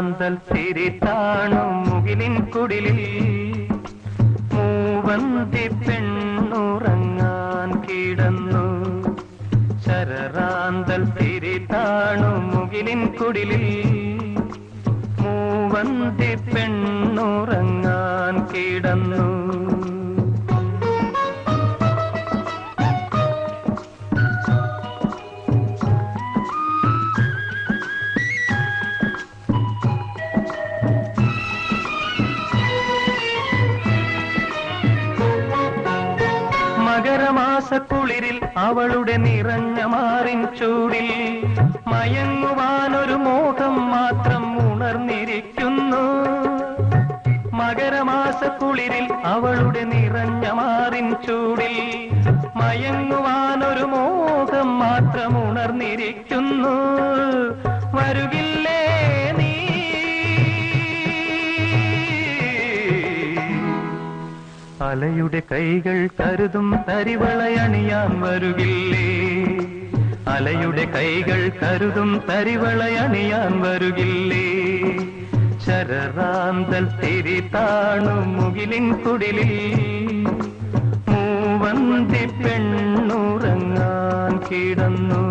ശരറാന്തൽ തിരിതാണു മുകിലിൻ കുടിലിൽ മൂവന്തി പെണ്ണുറങ്ങാൻ കിടന്നു. ശരറാന്തൽ തിരിതാണു മുകിലിൻ കുടിലിൽ മൂവന്തി പെണ്ണുറങ്ങാൻ കിടന്നു. മകരമാസക്കുളിരിൽ അവളുടെ നിറഞ്ഞ മാറിൻ ചൂടിൽ മയങ്ങുവാനൊരു മോഹം മാത്രം ഉണർന്നിരിക്കുന്നു. മകരമാസക്കുളിരിൽ അവളുടെ നിറഞ്ഞ മാറിൻ ചൂടിൽ മയങ്ങുവാനൊരു മോഹം മാത്രം ഉണർന്നിരിക്കുന്നു. വരുകില്ലേ നീ? അലയുടെ കൈകൾ കരുതും തരിവളയണിയാൻ വരുകില്ലേ? അലയുടെ കൈകൾ കരുതും തരിവളയണിയാൻ വരുകില്ലേ? ശരറാന്തൽ തിരിതാണു മുകിലിൻ കുടിലിൽ മൂവന്തി പെണ്ണുറങ്ങാൻ കിടന്നു.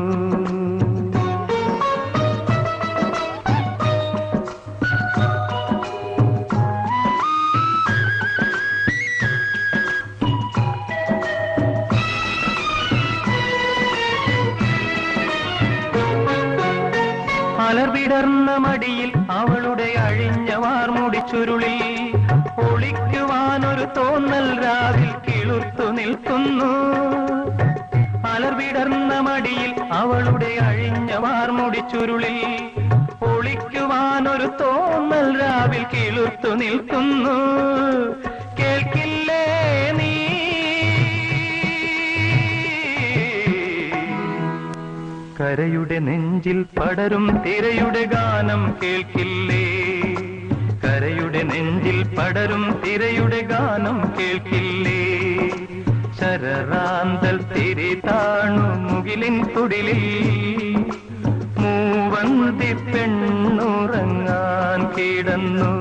മലർവിടർന്ന മടിയിൽ അവളുടെ അഴിഞ്ഞ വാർമുടി ചുരുളിൽ ഒളിക്കുവാനൊരു തോന്നൽ രാവിൽ കിളുർത്തു നിൽക്കുന്നു. മലർവിടർന്ന മടിയിൽ അവളുടെ അഴിഞ്ഞ വാർമുടി ചുരുളിൽ ഒളിക്കുവാനൊരു തോന്നൽ രാവിൽ കിളുർത്തു നിൽക്കുന്നു. കേൾക്കില്ലേ നീ? കരയുടെ നെഞ്ചിൽ പടരും തിരയുടെ ഗാനം കേൾക്കില്ലേ? കരയുടെ നെഞ്ചിൽ പടരും തിരയുടെ ഗാനം കേൾക്കില്ലേ? ശരറാന്തൽ തിരിതാണു മുകിലിൻ കുടിലിൽ മൂവന്തി പെണ്ണുറങ്ങാൻ കിടന്നു.